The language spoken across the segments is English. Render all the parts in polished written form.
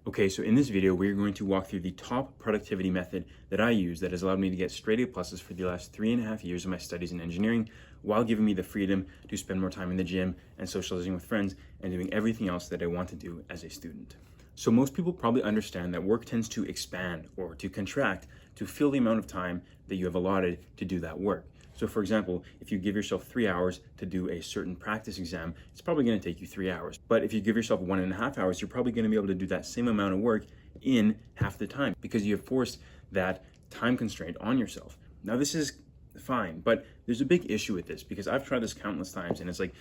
Okay, so in this video, we're going to walk through the top productivity method that I use that has allowed me to get straight A pluses for the last 3.5 years of my studies in engineering, while giving me the freedom to spend more time in the gym and socializing with friends and doing everything else that I want to do as a student. So most people probably understand that work tends to expand or to contract to fill the amount of time that you have allotted to do that work. So for example, if you give yourself 3 hours to do a certain practice exam, it's probably going to take you 3 hours. But if you give yourself 1.5 hours, you're probably going to be able to do that same amount of work in half the time because you have forced that time constraint on yourself. Now this is fine, but there's a big issue with this because I've tried this countless times, and it's like,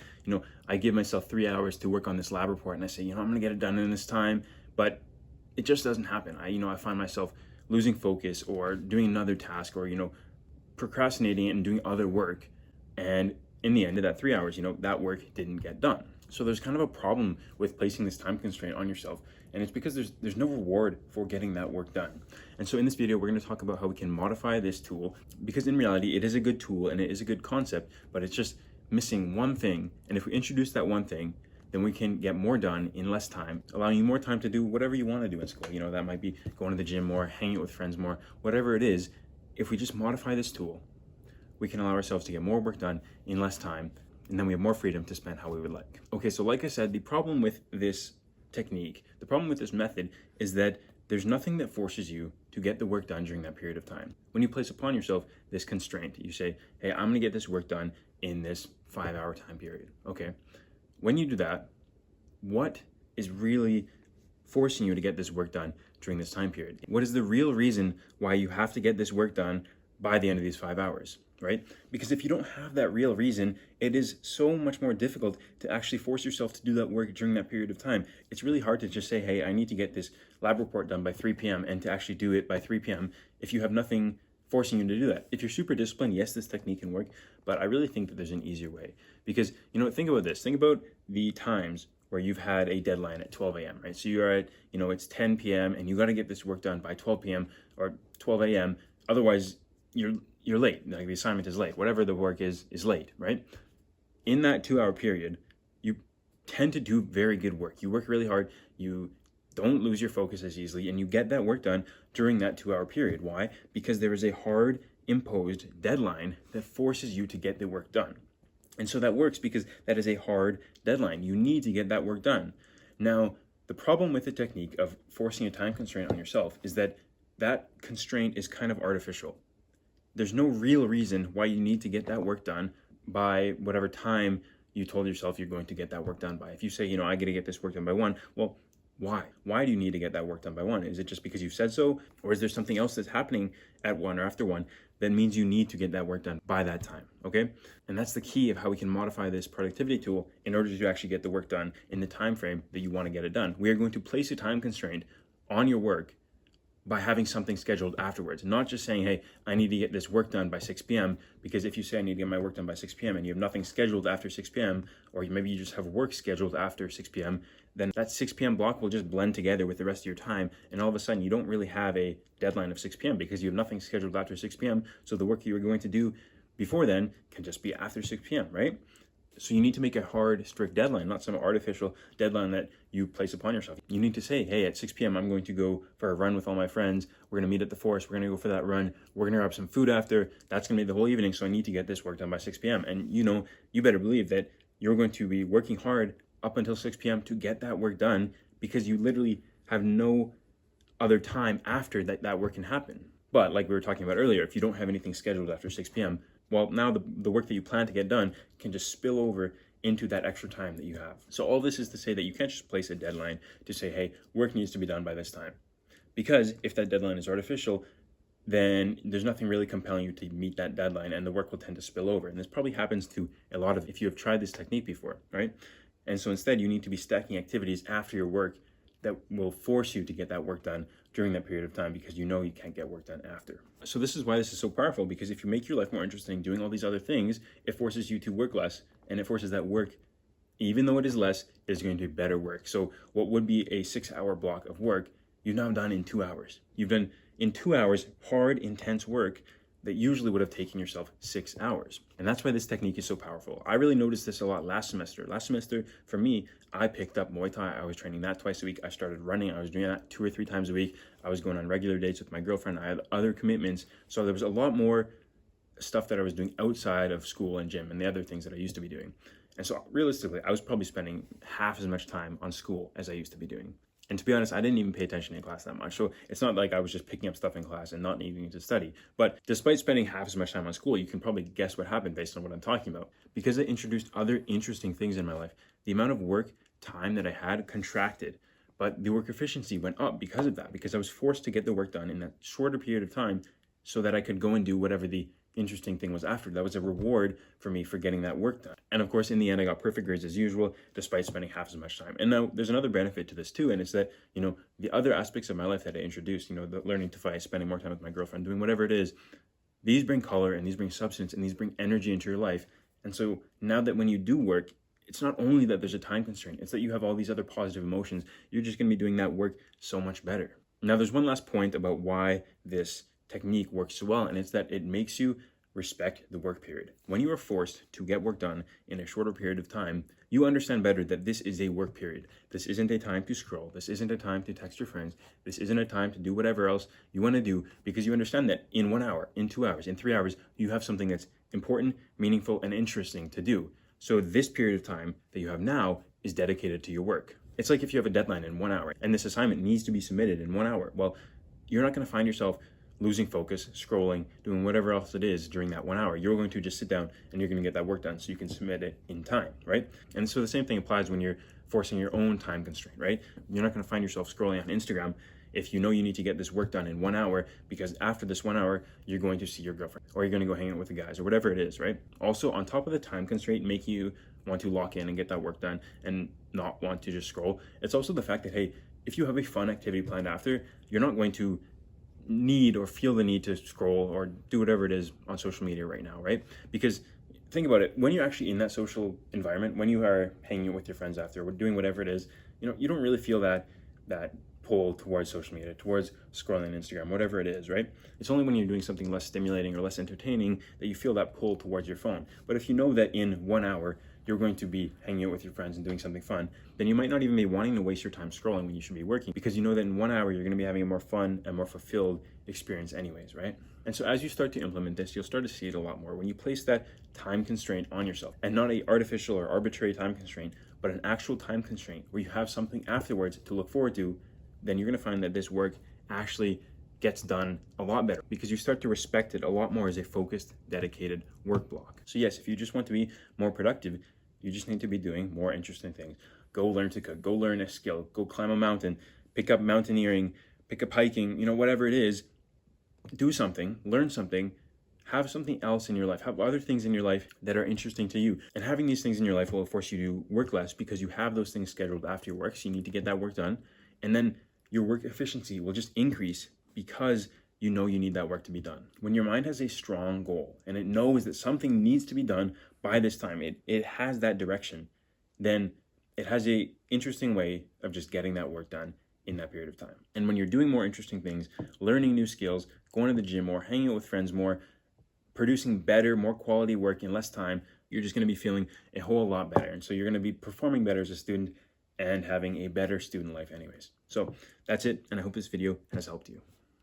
I give myself 3 hours to work on this lab report and I say, I'm going to get it done in this time, but it just doesn't happen. I find myself losing focus or doing another task or, procrastinating it and doing other work. And in the end of that 3 hours, that work didn't get done. So there's kind of a problem with placing this time constraint on yourself. And it's because there's no reward for getting that work done. And so in this video, we're going to talk about how we can modify this tool, because in reality, it is a good tool and it is a good concept, but it's just missing one thing. And if we introduce that one thing, then we can get more done in less time, allowing you more time to do whatever you want to do in school. That might be going to the gym more, hanging out with friends more, whatever it is. If we just modify this tool, we can allow ourselves to get more work done in less time, and then we have more freedom to spend how we would like. Okay, so like I said, the problem with this technique, the problem with this method is that there's nothing that forces you to get the work done during that period of time. When you place upon yourself this constraint, you say, hey, I'm gonna get this work done in this 5-hour time period, okay? When you do that, what is really forcing you to get this work done during this time period? What is the real reason why you have to get this work done by the end of these 5 hours, right? Because if you don't have that real reason, it is so much more difficult to actually force yourself to do that work during that period of time. It's really hard to just say, hey, I need to get this lab report done by 3 p.m. and to actually do it by 3 p.m. if you have nothing forcing you to do that. If you're super disciplined, yes, this technique can work, but I really think that there's an easier way. Because, think about this. Think about the times where you've had a deadline at 12 a.m., right? So you're at, it's 10 p.m. and you got to get this work done by 12 p.m. or 12 a.m. Otherwise, you're late. Like the assignment is late. Whatever the work is late, right? In that 2-hour period, you tend to do very good work. You work really hard. You don't lose your focus as easily, and you get that work done during that 2-hour period. Why? Because there is a hard imposed deadline that forces you to get the work done. And so that works because that is a hard deadline. You need to get that work done. Now, the problem with the technique of forcing a time constraint on yourself is that that constraint is kind of artificial. There's no real reason why you need to get that work done by whatever time you told yourself you're going to get that work done by. If you say, I got to get this work done by 1, well, why? Why do you need to get that work done by 1? Is it just because you said so? Or is there something else that's happening at 1 or after 1 that means you need to get that work done by that time, okay? And that's the key of how we can modify this productivity tool in order to actually get the work done in the time frame that you want to get it done. We are going to place a time constraint on your work by having something scheduled afterwards, not just saying, hey, I need to get this work done by 6 p.m. Because if you say I need to get my work done by 6 p.m. and you have nothing scheduled after 6 p.m., or maybe you just have work scheduled after 6 p.m., then that 6 p.m. block will just blend together with the rest of your time. And all of a sudden, you don't really have a deadline of 6 p.m. because you have nothing scheduled after 6 p.m. So the work you were going to do before then can just be after 6 p.m., right? So you need to make a hard, strict deadline, not some artificial deadline that you place upon yourself. You need to say, hey, at 6 p.m., I'm going to go for a run with all my friends. We're going to meet at the forest. We're going to go for that run. We're going to grab some food after. That's going to be the whole evening. So I need to get this work done by 6 p.m. And you better believe that you're going to be working hard up until 6 p.m. to get that work done because you literally have no other time after that work can happen. But like we were talking about earlier, if you don't have anything scheduled after 6 p.m., well, now the work that you plan to get done can just spill over into that extra time that you have. So all this is to say that you can't just place a deadline to say, hey, work needs to be done by this time. Because if that deadline is artificial, then there's nothing really compelling you to meet that deadline and the work will tend to spill over. And this probably happens to a lot of, if you have tried this technique before, right? And so instead you need to be stacking activities after your work that will force you to get that work done during that period of time because you can't get work done after. So this is why this is so powerful, because if you make your life more interesting doing all these other things, it forces you to work less, and it forces that work, even though it is less, is going to be better work. So what would be a 6-hour block of work, you've now done in 2 hours. You've done in 2 hours hard, intense work that usually would have taken yourself 6 hours. And that's why this technique is so powerful. I really noticed this a lot last semester. Last semester, for me, I picked up Muay Thai. I was training that twice a week. I started running. I was doing that 2 or 3 times a week. I was going on regular dates with my girlfriend. I had other commitments. So there was a lot more stuff that I was doing outside of school and gym and the other things that I used to be doing. And so realistically, I was probably spending half as much time on school as I used to be doing. And to be honest, I didn't even pay attention in class that much. So it's not like I was just picking up stuff in class and not needing to study. But despite spending half as much time on school, you can probably guess what happened based on what I'm talking about. Because it introduced other interesting things in my life, the amount of work time that I had contracted, but the work efficiency went up because of that, because I was forced to get the work done in that shorter period of time so that I could go and do whatever the interesting thing was after. That was a reward for me for getting that work done. And of course, in the end, I got perfect grades as usual, despite spending half as much time. And now there's another benefit to this too, and it's that, the other aspects of my life that I introduced, the learning to fight, spending more time with my girlfriend, doing whatever it is, these bring color and these bring substance and these bring energy into your life. And so now that when you do work, it's not only that there's a time constraint, it's that you have all these other positive emotions. You're just going to be doing that work so much better. Now, there's one last point about why this technique works so well, and it's that it makes you respect the work period. When you are forced to get work done in a shorter period of time, you understand better that this is a work period. This isn't a time to scroll. This isn't a time to text your friends. This isn't a time to do whatever else you want to do, because you understand that in 1 hour, in 2 hours, in 3 hours, you have something that's important, meaningful, and interesting to do. So this period of time that you have now is dedicated to your work. It's like if you have a deadline in 1 hour and this assignment needs to be submitted in 1 hour. Well, you're not going to find yourself losing focus, scrolling, doing whatever else it is during that 1 hour. You're going to just sit down and you're going to get that work done so you can submit it in time, right? And so the same thing applies when you're forcing your own time constraint, right? You're not going to find yourself scrolling on Instagram if you know you need to get this work done in 1 hour, because after this 1 hour, you're going to see your girlfriend or you're going to go hang out with the guys or whatever it is, right? Also, on top of the time constraint making you want to lock in and get that work done and not want to just scroll, it's also the fact that, hey, if you have a fun activity planned after, you're not going to need or feel the need to scroll or do whatever it is on social media right now, right? Because think about it, when you're actually in that social environment, when you are hanging out with your friends after or doing whatever it is, you don't really feel that pull towards social media, towards scrolling Instagram, whatever it is, right? It's only when you're doing something less stimulating or less entertaining that you feel that pull towards your phone. But if you know that in 1 hour, you're going to be hanging out with your friends and doing something fun, then you might not even be wanting to waste your time scrolling when you should be working, because you know that in 1 hour, you're going to be having a more fun and more fulfilled experience anyways, right? And so as you start to implement this, you'll start to see it a lot more. When you place that time constraint on yourself, and not an artificial or arbitrary time constraint, but an actual time constraint where you have something afterwards to look forward to, then you're going to find that this work actually gets done a lot better, because you start to respect it a lot more as a focused, dedicated work block. So yes, if you just want to be more productive, you just need to be doing more interesting things. Go learn to cook, go learn a skill, go climb a mountain, pick up mountaineering, pick up hiking, whatever it is, do something, learn something, have something else in your life, have other things in your life that are interesting to you. And having these things in your life will force you to work less, because you have those things scheduled after your work, so you need to get that work done. And then your work efficiency will just increase because you know you need that work to be done. When your mind has a strong goal and it knows that something needs to be done by this time, it has that direction, then it has a interesting way of just getting that work done in that period of time. And when you're doing more interesting things, learning new skills, going to the gym more, hanging out with friends more, producing better, more quality work in less time, you're just going to be feeling a whole lot better. And so you're going to be performing better as a student and having a better student life anyways. So that's it, and I hope this video has helped you.